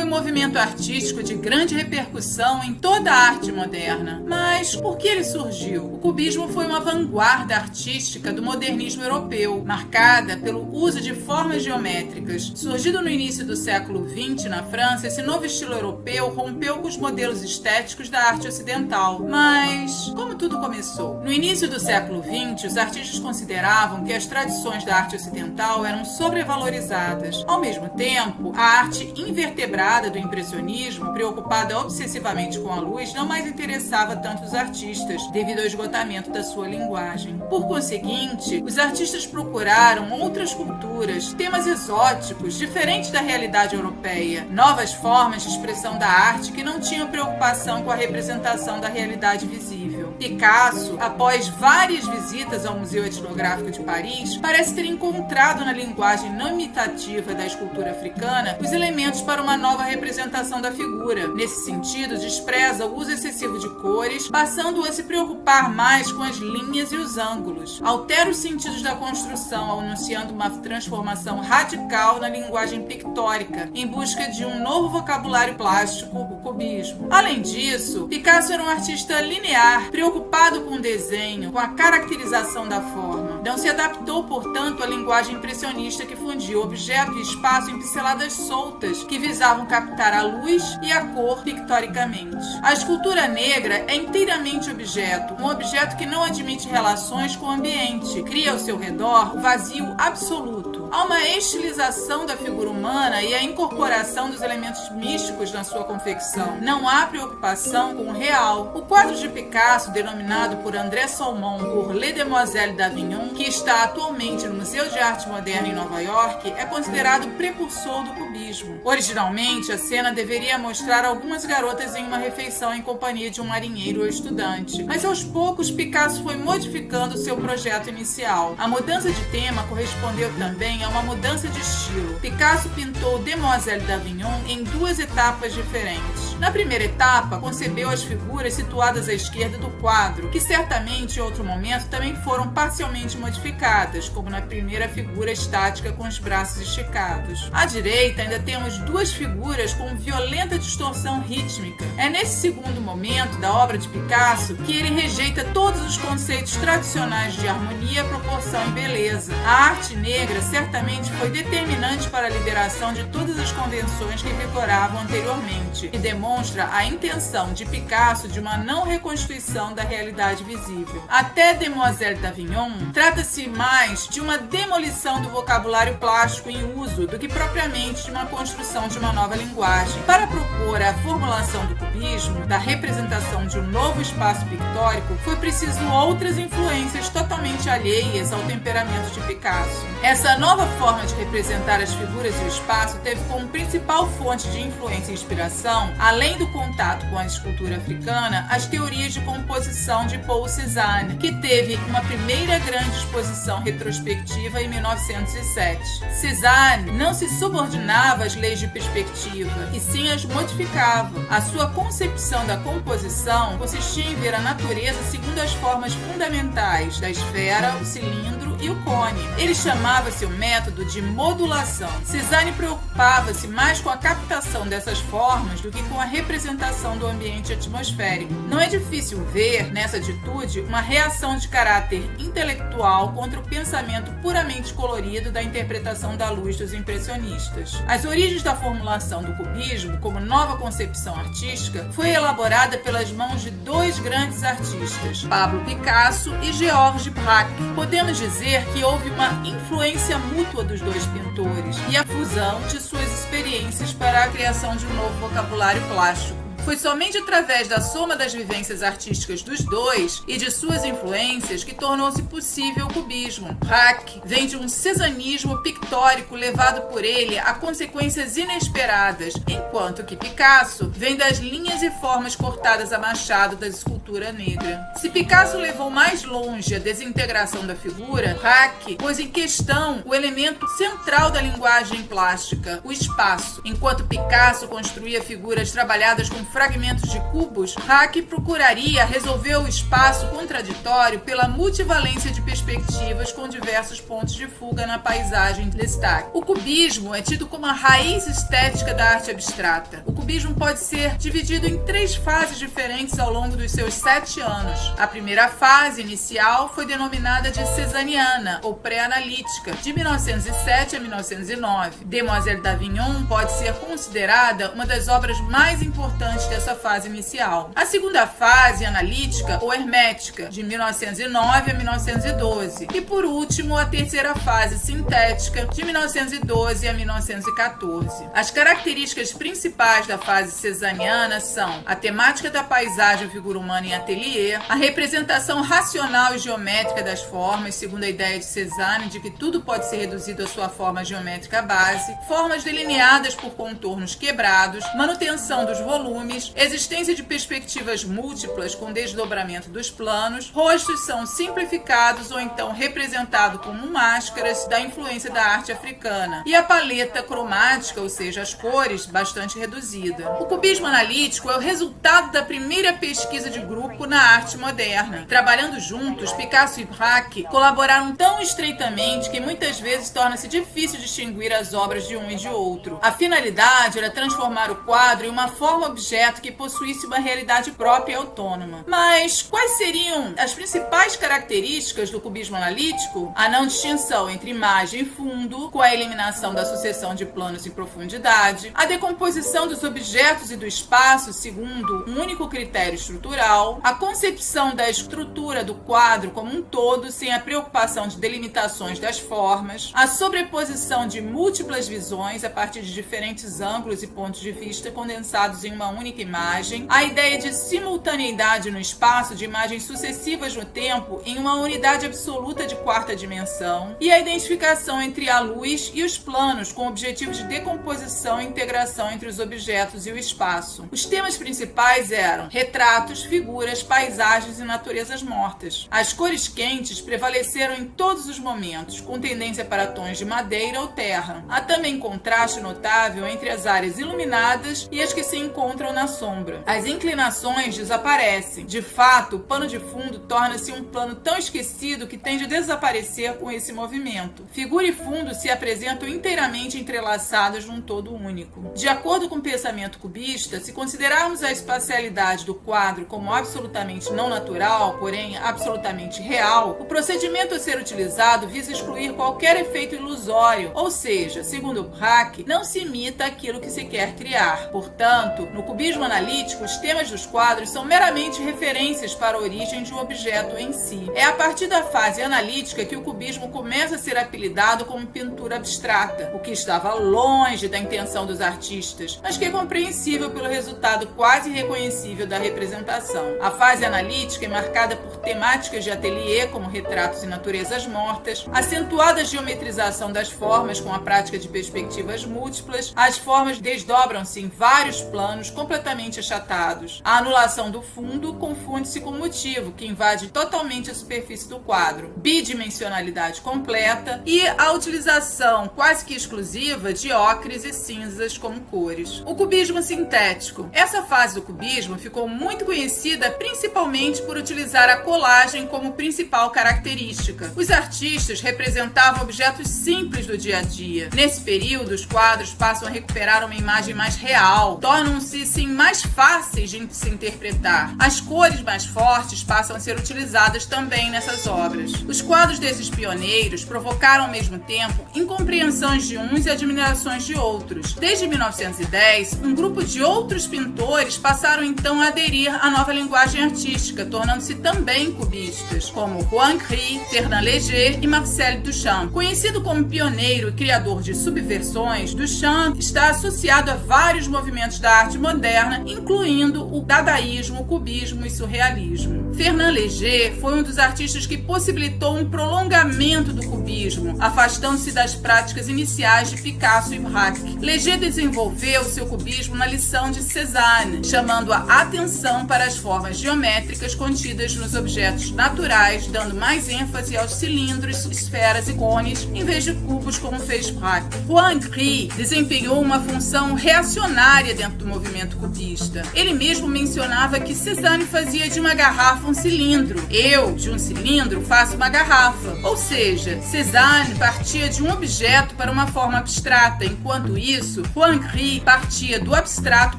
foi um movimento artístico de grande repercussão em toda a arte moderna. Mas por que ele surgiu? O cubismo foi uma vanguarda artística do modernismo europeu, marcada pelo uso de formas geométricas. Surgido no início do século XX na França, esse novo estilo europeu rompeu com os modelos estéticos da arte ocidental. Mas como tudo começou? No início do século XX, os artistas consideravam que as tradições da arte ocidental eram sobrevalorizadas. Ao mesmo tempo, a arte invertebrada do impressionismo, preocupada obsessivamente com a luz, não mais interessava tanto os artistas, devido ao esgotamento da sua linguagem. Por conseguinte, os artistas procuraram outras culturas, temas exóticos, diferentes da realidade europeia, novas formas de expressão da arte que não tinham preocupação com a representação da realidade visível. Picasso, após várias visitas ao Museu Etnográfico de Paris, parece ter encontrado na linguagem não imitativa da escultura africana os elementos para uma nova representação da figura. Nesse sentido, despreza o uso excessivo de cores, passando a se preocupar mais com as linhas e os ângulos. Altera os sentidos da construção, anunciando uma transformação radical na linguagem pictórica, em busca de um novo vocabulário plástico, o cubismo. Além disso, Picasso era um artista linear, preocupado com o desenho, com a caracterização da forma. Não se adaptou, portanto, à linguagem impressionista que fundia objeto e espaço em pinceladas soltas que visavam captar a luz e a cor pictoricamente. A escultura negra é inteiramente objeto, um objeto que não admite relações com o ambiente, cria ao seu redor o vazio absoluto. Há uma estilização da figura humana e a incorporação dos elementos místicos na sua confecção. Não há preocupação com o real. O quadro de Picasso, denominado por André Salmon por Les Demoiselles d'Avignon, que está atualmente no Museu de Arte Moderna em Nova York, é considerado o precursor do cubismo. Originalmente, a cena deveria mostrar algumas garotas em uma refeição em companhia de um marinheiro ou estudante, mas aos poucos Picasso foi modificando seu projeto inicial. A mudança de tema correspondeu também a uma mudança de estilo. Picasso pintou Demoiselles d'Avignon em duas etapas diferentes. Na primeira etapa, concebeu as figuras situadas à esquerda do quadro, que certamente em outro momento também foram parcialmente modificadas, como na primeira figura estática com os braços esticados. À direita ainda temos duas figuras com violenta distorção rítmica. É nesse segundo momento da obra de Picasso que ele rejeita todos os conceitos tradicionais de harmonia, proporção e beleza. A arte negra certamente foi determinante para a liberação de todas as convenções que vigoravam anteriormente e demonstra a intenção de Picasso de uma não reconstituição da realidade visível. Até Demoiselles d'Avignon, trata-se mais de uma demolição do vocabulário plástico em uso do que propriamente de uma construção de uma nova linguagem. Para propor a formulação do cubismo, da representação de um novo espaço pictórico, foi preciso outras influências totalmente alheias ao temperamento de Picasso. Essa nova forma de representar as figuras e o espaço teve como principal fonte de influência e inspiração, além do contato com a escultura africana, as teorias de composição de Paul Cézanne, que teve uma primeira grande exposição retrospectiva em 1907. Cézanne não se subordinava às leis de perspectiva, e sim as modificava. A sua concepção da composição consistia em ver a natureza segundo as formas fundamentais da esfera, o cilindro e o cone. Ele chamava seu método de modulação. Cézanne preocupava-se mais com a captação dessas formas do que com a representação do ambiente atmosférico. Não é difícil ver, nessa atitude, uma reação de caráter intelectual contra o pensamento puramente colorido da interpretação da luz dos impressionistas. As origens da formulação do cubismo, como nova concepção artística, foi elaborada pelas mãos de dois grandes artistas, Pablo Picasso e Georges Braque. Podemos dizer que houve uma influência mútua dos dois pintores e a fusão de suas experiências para a criação de um novo vocabulário plástico. Foi somente através da soma das vivências artísticas dos dois e de suas influências que tornou-se possível o cubismo. Braque vem de um cesanismo pictórico levado por ele a consequências inesperadas, enquanto que Picasso vem das linhas e formas cortadas a machado da escultura negra. Se Picasso levou mais longe a desintegração da figura, Braque pôs em questão o elemento central da linguagem plástica, o espaço, enquanto Picasso construía figuras trabalhadas com fragmentos de cubos, Braque procuraria resolver o espaço contraditório pela multivalência de perspectivas com diversos pontos de fuga na paisagem de destaque. O cubismo é tido como a raiz estética da arte abstrata. O cubismo pode ser dividido em 3 fases diferentes ao longo dos seus 7 anos. A primeira fase inicial foi denominada de cezanniana, ou pré-analítica, de 1907 a 1909. Demoiselle d'Avignon pode ser considerada uma das obras mais importantes dessa fase inicial. A segunda fase analítica, ou hermética, de 1909 a 1912. E por último, a terceira fase sintética, de 1912 a 1914. As características principais da fase cezanniana são a temática da paisagem e figura humana em ateliê, a representação racional e geométrica das formas, segundo a ideia de Cézanne de que tudo pode ser reduzido à sua forma geométrica base, formas delineadas por contornos quebrados, manutenção dos volumes, existência de perspectivas múltiplas com desdobramento dos planos, rostos são simplificados ou então representados como máscaras da influência da arte africana, e a paleta cromática, ou seja, as cores, bastante reduzida. O cubismo analítico é o resultado da primeira pesquisa de grupo na arte moderna. Trabalhando juntos, Picasso e Braque colaboraram tão estreitamente que muitas vezes torna-se difícil distinguir as obras de um e de outro. A finalidade era transformar o quadro em uma forma-objeto que possuísse uma realidade própria e autônoma. Mas quais seriam as principais características do cubismo analítico? A não distinção entre imagem e fundo, com a eliminação da sucessão de planos em profundidade, a decomposição dos objetos e do espaço segundo um único critério estrutural, a concepção da estrutura do quadro como um todo sem a preocupação de delimitações das formas, a sobreposição de múltiplas visões a partir de diferentes ângulos e pontos de vista condensados em uma única imagem, a ideia de simultaneidade no espaço de imagens sucessivas no tempo em uma unidade absoluta de quarta dimensão e a identificação entre a luz e os planos com o objetivo de decomposição e integração entre os objetos e o espaço. Os temas principais eram retratos, figuras, paisagens e naturezas mortas. As cores quentes prevaleceram em todos os momentos, com tendência para tons de madeira ou terra. Há também contraste notável entre as áreas iluminadas e as que se encontram na sombra. As inclinações desaparecem. De fato, o pano de fundo torna-se um plano tão esquecido que tende a desaparecer com esse movimento. Figura e fundo se apresentam inteiramente entrelaçados num todo único. De acordo com o pensamento cubista, se considerarmos a espacialidade do quadro como absolutamente não natural, porém absolutamente real, o procedimento a ser utilizado visa excluir qualquer efeito ilusório, ou seja, segundo Braque, não se imita aquilo que se quer criar. Portanto, no cubismo analítico, os temas dos quadros são meramente referências para a origem de um objeto em si. É a partir da fase analítica que o cubismo começa a ser apelidado como pintura abstrata, o que estava longe da intenção dos artistas, mas que é compreensível pelo resultado quase irreconhecível da representação. A fase analítica é marcada por temáticas de ateliê, como retratos e naturezas mortas, acentuada geometrização das formas com a prática de perspectivas múltiplas, as formas desdobram-se em vários planos completamente achatados. A anulação do fundo confunde-se com o motivo, que invade totalmente a superfície do quadro, bidimensionalidade completa e a utilização quase que exclusiva de ocres e cinzas como cores. O cubismo sintético. Essa fase do cubismo ficou muito conhecida principalmente por utilizar a colagem como principal característica. Os artistas representavam objetos simples do dia a dia. Nesse período, os quadros passam a recuperar uma imagem mais real, tornam-se, sim, mais fáceis de se interpretar. As cores mais fortes passam a ser utilizadas também nessas obras. Os quadros desses pioneiros provocaram ao mesmo tempo incompreensões de uns e admirações de outros. Desde 1910, um grupo de outros pintores passaram então a aderir à nova linguagem artística, tornando-se também cubistas, como Juan Gris, Fernand Léger e Marcel Duchamp. Conhecido como pioneiro e criador de subversões, Duchamp está associado a vários movimentos da arte moderna, incluindo o dadaísmo, o cubismo e surrealismo. Fernand Léger foi um dos artistas que possibilitou um prolongamento do cubismo, afastando-se das práticas iniciais de Picasso e Braque. Léger desenvolveu seu cubismo na lição de Cézanne, chamando a atenção para as formas geométricas contidas nos objetos naturais, dando mais ênfase aos cilindros, esferas e cones, em vez de cubos como fez Braque. Juan Gris desempenhou uma função reacionária dentro do movimento cubista. Ele mesmo mencionava que Cézanne fazia de uma garrafa um cilindro. Eu, de um cilindro, faço uma garrafa. Ou seja, Cézanne partia de um objeto para uma forma abstrata, enquanto isso, Juan Gris partia do abstrato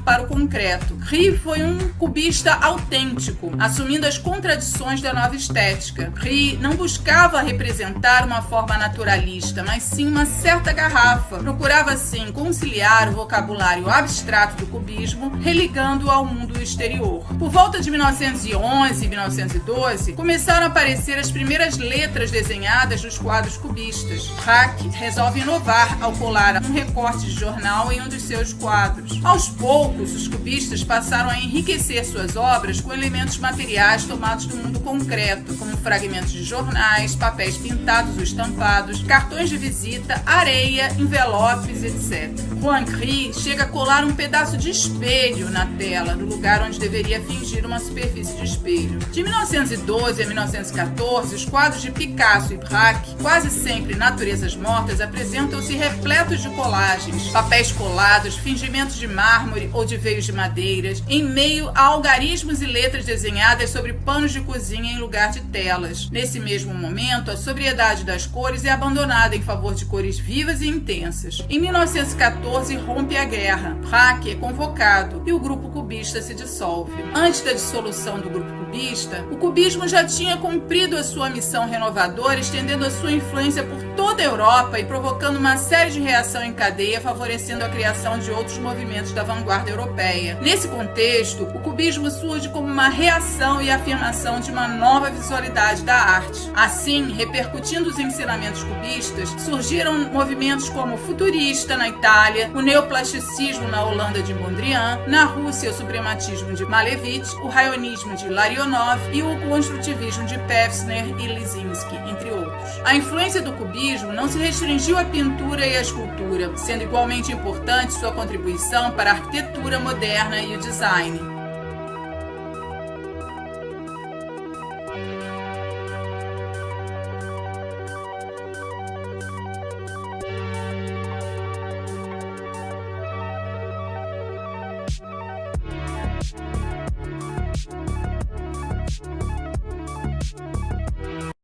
para o concreto. Gris foi um cubista autêntico, assumindo as contradições da nova estética. Gris não buscava representar uma forma naturalista, mas sim uma certa garrafa. Procurava, assim, conciliar o vocabulário abstrato do cubismo, religando-o ao mundo exterior. Por volta de 1911 e 1912, começaram a aparecer as primeiras letras desenhadas dos quadros cubistas. Braque resolve inovar ao colar um recorte de jornal em um dos seus quadros. Aos poucos, os cubistas passaram a enriquecer suas obras com elementos materiais tomados do mundo concreto, como fragmentos de jornais, papéis pintados ou estampados, cartões de visita, areia, envelopes, etc. Juan Gris chega a colar um pedaço de espelho na tela, no lugar onde deveria fingir uma superfície de espelho. De 1912 a 1914, os quadros de Picasso e Braque, quase sempre naturezas mortas, apresentam-se repletos de colagens, papéis colados, fingimentos de mármore ou de veios de madeiras, em meio a algarismos e letras desenhadas sobre panos de cozinha em lugar de telas. Nesse mesmo momento, a sobriedade das cores é abandonada em favor de cores vivas e intensas. Em 1914, rompe a guerra. Braque é convocado e o grupo cubista se dissolve. Antes da dissolução do grupo cubista, o cubismo já tinha cumprido a sua missão renovadora, estendendo a sua influência por toda a Europa e provocando uma série de reação em cadeia, favorecendo a criação de outros movimentos da vanguarda europeia. Nesse contexto, o cubismo surge como uma reação e afirmação de uma nova visualidade da arte. Assim, repercutindo os ensinamentos cubistas, surgiram movimentos como o futurista na Itália, o neoplasticismo na Holanda de Mondrian, na Rússia o suprematismo de Malevich, o raionismo de Larionov e o construtivismo de Pevsner e Lisinski, entre outros. A influência do cubismo não se restringiu à pintura e à escultura, sendo igualmente importante sua contribuição para a arquitetura moderna e o design.